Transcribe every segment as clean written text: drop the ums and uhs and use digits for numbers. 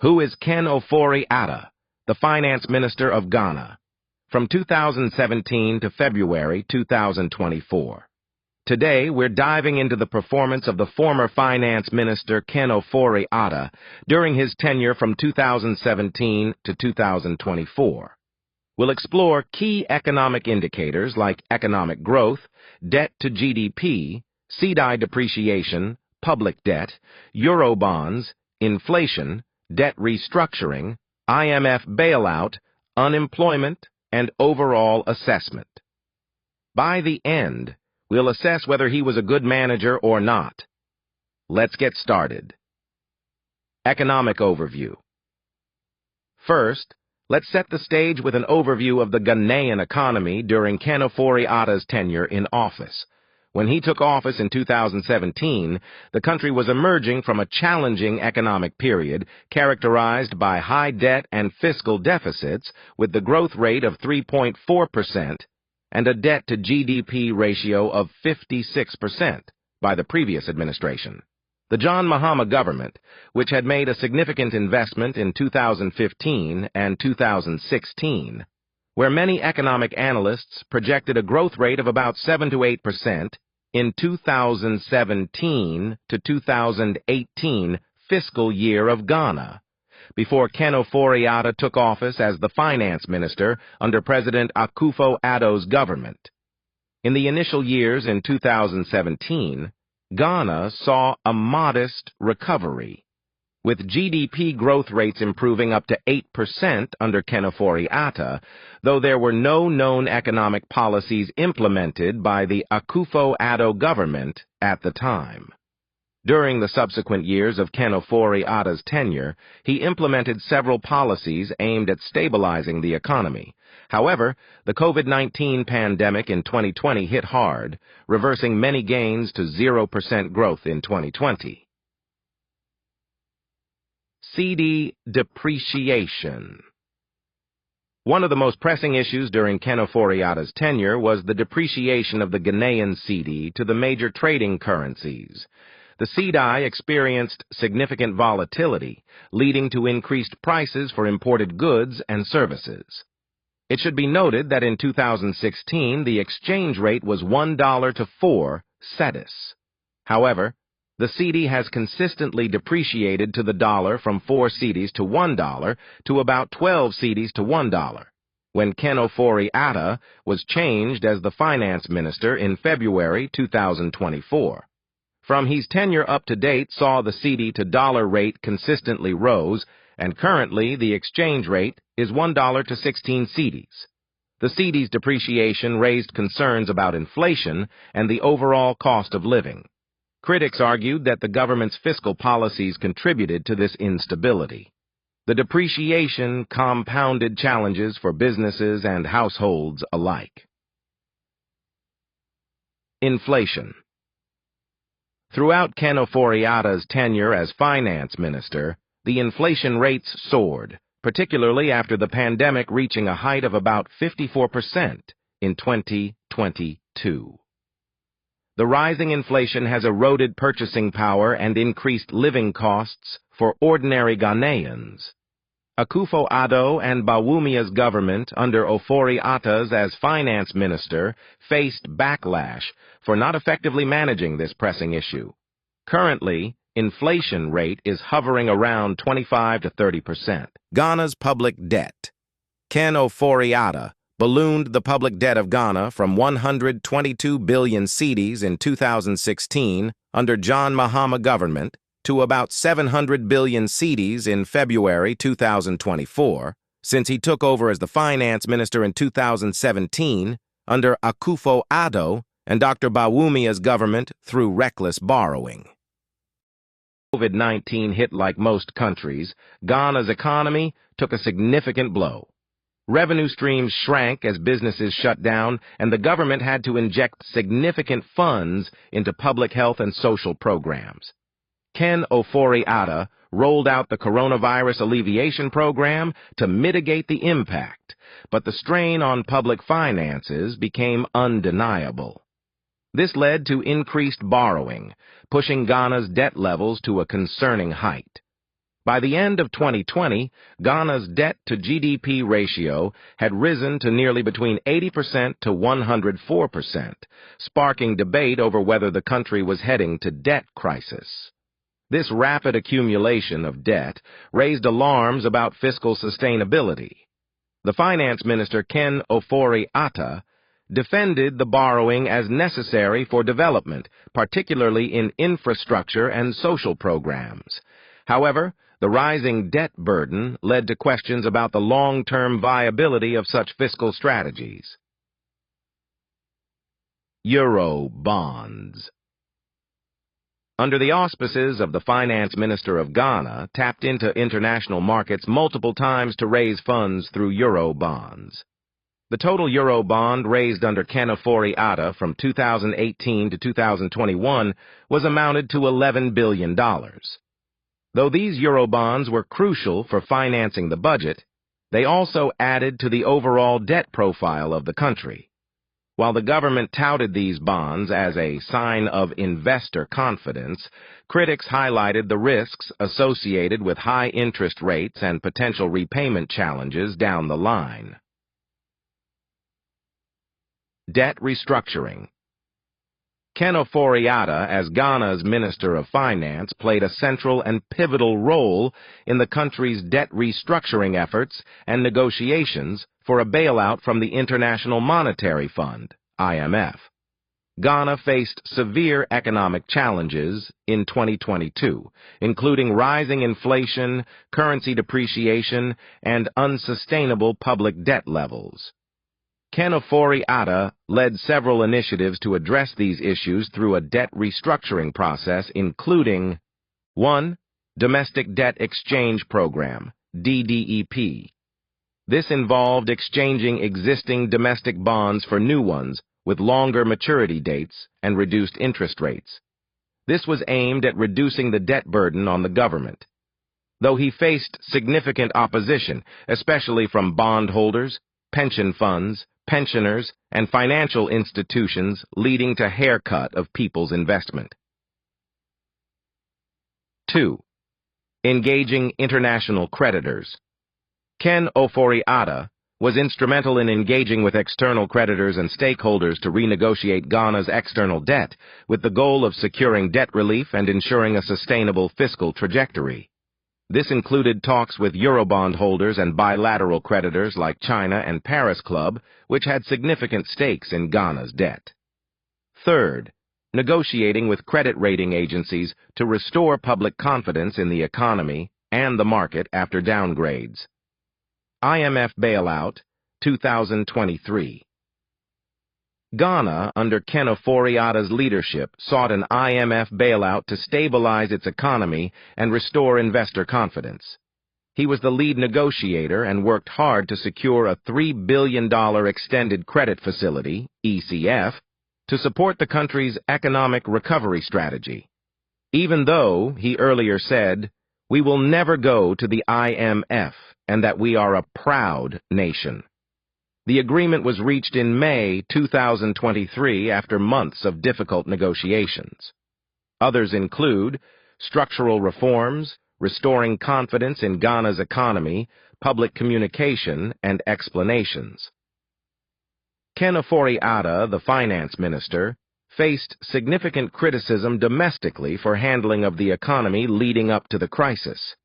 Who is Ken Ofori-Atta, the finance minister of Ghana, from 2017 to February 2024? Today, we're diving into the performance of the former finance minister Ken Ofori-Atta during his tenure from 2017 to 2024. We'll explore key economic indicators like economic growth, debt to GDP, Cedi depreciation, public debt, Eurobonds, inflation, debt restructuring, IMF bailout, unemployment, and overall assessment. By the end, we'll assess whether he was a good manager or not. Let's get started. Economic overview. First, let's set the stage with an overview of the Ghanaian economy during Ken Ofori-Atta's tenure in office. When he took office in 2017, the country was emerging from a challenging economic period characterized by high debt and fiscal deficits, with the growth rate of 3.4% and a debt-to-GDP ratio of 56% by the previous administration. The John Mahama government, which had made a significant investment in 2015 and 2016, where many economic analysts projected a growth rate of about 7 to 8% in 2017 to 2018 fiscal year of Ghana, before Ken Ofori-Atta took office as the finance minister under President Akufo-Addo's government. In the initial years in 2017, Ghana saw a modest recovery, with GDP growth rates improving up to 8% under Ken Ofori-Atta, though there were no known economic policies implemented by the Akufo-Addo government at the time. During the subsequent years of Ken Ofori-Atta's tenure, he implemented several policies aimed at stabilizing the economy. However, the COVID-19 pandemic in 2020 hit hard, reversing many gains to 0% growth in 2020. Cedi depreciation. One of the most pressing issues during Ken Ofori-Atta's tenure was the depreciation of the Ghanaian cedi to the major trading currencies. The Cedi experienced significant volatility, leading to increased prices for imported goods and services. It should be noted that in 2016, the exchange rate was $1 to 4 cedis. However, the Cedi has consistently depreciated to the dollar from 4 cedis to $1 to about 12 cedis to $1, when Ken Ofori-Atta was changed as the finance minister in February 2024. From his tenure up to date saw the Cedi to dollar rate consistently rose, and currently the exchange rate is $1 to 16 cedis. The Cedi's depreciation raised concerns about inflation and the overall cost of living. Critics argued that the government's fiscal policies contributed to this instability. The depreciation compounded challenges for businesses and households alike. Inflation. Throughout Ken Ofori-Atta's tenure as finance minister, the inflation rates soared, particularly after the pandemic reaching a height of about 54% in 2022. The rising inflation has eroded purchasing power and increased living costs for ordinary Ghanaians. Akufo-Addo and Bawumia's government under Ofori-Atta's as finance minister faced backlash for not effectively managing this pressing issue. Currently, inflation rate is hovering around 25 to 30%. Ghana's public debt. Ken Ofori-Atta ballooned the public debt of Ghana from 122 billion cedis in 2016 under John Mahama government to about 700 billion cedis in February 2024, since he took over as the finance minister in 2017 under Akufo-Addo and Dr. Bawumia's government through reckless borrowing. COVID-19 hit like most countries, Ghana's economy took a significant blow. Revenue streams shrank as businesses shut down, and the government had to inject significant funds into public health and social programs. Ken Ofori-Atta rolled out the coronavirus alleviation program to mitigate the impact, but the strain on public finances became undeniable. This led to increased borrowing, pushing Ghana's debt levels to a concerning height. By the end of 2020, Ghana's debt-to-GDP ratio had risen to nearly between 80% to 104%, sparking debate over whether the country was heading to debt crisis. This rapid accumulation of debt raised alarms about fiscal sustainability. The finance minister, Ken Ofori-Atta, defended the borrowing as necessary for development, particularly in infrastructure and social programs. However, the rising debt burden led to questions about the long-term viability of such fiscal strategies. Eurobonds. Under the auspices of the finance minister of Ghana, tapped into international markets multiple times to raise funds through Eurobonds. The total Eurobond raised under Ken Ofori-Atta from 2018 to 2021 was amounted to $11 billion. Though these Eurobonds were crucial for financing the budget, they also added to the overall debt profile of the country. While the government touted these bonds as a sign of investor confidence, critics highlighted the risks associated with high interest rates and potential repayment challenges down the line. Debt restructuring. Ken Ofori-Atta, as Ghana's Minister of Finance, played a central and pivotal role in the country's debt restructuring efforts and negotiations for a bailout from the International Monetary Fund, IMF. Ghana faced severe economic challenges in 2022, including rising inflation, currency depreciation, and unsustainable public debt levels. Ken Ofori-Atta led several initiatives to address these issues through a debt restructuring process, including 1. Domestic Debt Exchange Program, DDEP. This involved exchanging existing domestic bonds for new ones with longer maturity dates and reduced interest rates. This was aimed at reducing the debt burden on the government. Though he faced significant opposition, especially from bondholders, pension funds, pensioners, and financial institutions, leading to haircut of people's investment. 2. Engaging international creditors. Ken Ofori-Atta was instrumental in engaging with external creditors and stakeholders to renegotiate Ghana's external debt, with the goal of securing debt relief and ensuring a sustainable fiscal trajectory. This included talks with Eurobond holders and bilateral creditors like China and Paris Club, which had significant stakes in Ghana's debt. 3. Negotiating with credit rating agencies to restore public confidence in the economy and the market after downgrades. IMF Bailout, 2023. Ghana, under Ken Ofori-Atta's leadership, sought an IMF bailout to stabilize its economy and restore investor confidence. He was the lead negotiator and worked hard to secure a $3 billion extended credit facility, ECF, to support the country's economic recovery strategy. Even though, he earlier said, "We will never go to the IMF and that we are a proud nation." The agreement was reached in May 2023 after months of difficult negotiations. Others include structural reforms, restoring confidence in Ghana's economy, public communication, and explanations. Ken Ofori-Atta, the finance minister, faced significant criticism domestically for handling of the economy leading up to the crisis.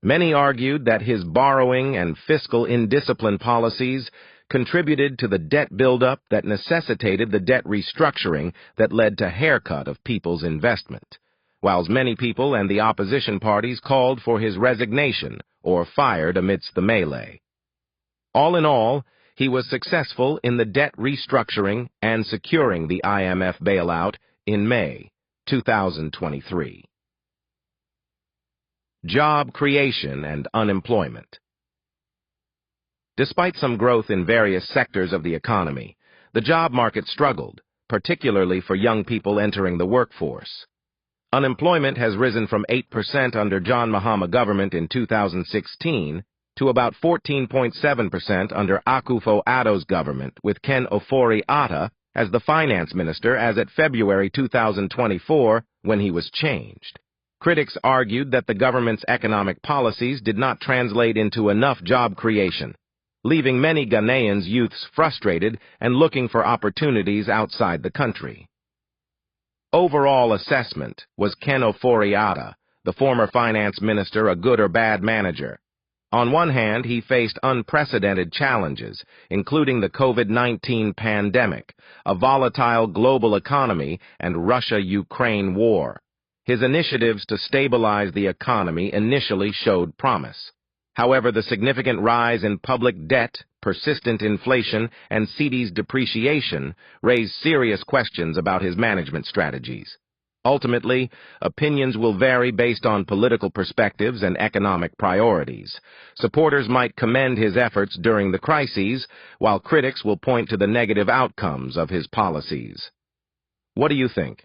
Many argued that his borrowing and fiscal indiscipline policies contributed to the debt buildup that necessitated the debt restructuring that led to haircut of people's investment, whilst many people and the opposition parties called for his resignation or fired amidst the melee. All in all, he was successful in the debt restructuring and securing the IMF bailout in May 2023. Job creation and unemployment. Despite some growth in various sectors of the economy, the job market struggled, particularly for young people entering the workforce. Unemployment has risen from 8% under John Mahama government in 2016 to about 14.7% under Akufo-Addo's government, with Ken Ofori-Atta as the finance minister as at February 2024 when he was changed. Critics argued that the government's economic policies did not translate into enough job creation, leaving many Ghanaians youths frustrated and looking for opportunities outside the country. Overall assessment: was Ken Ofori-Atta, the former finance minister, a good or bad manager? On one hand, he faced unprecedented challenges, including the COVID-19 pandemic, a volatile global economy, and Russia-Ukraine war. His initiatives to stabilize the economy initially showed promise. However, the significant rise in public debt, persistent inflation, and Cedi's depreciation raised serious questions about his management strategies. Ultimately, opinions will vary based on political perspectives and economic priorities. Supporters might commend his efforts during the crises, while critics will point to the negative outcomes of his policies. What do you think?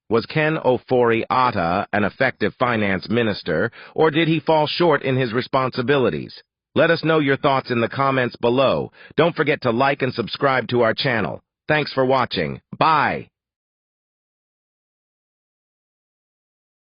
Was Ken Ofori-Atta an effective finance minister, or did he fall short in his responsibilities? Let us know your thoughts in the comments below. Don't forget to like and subscribe to our channel. Thanks for watching. Bye!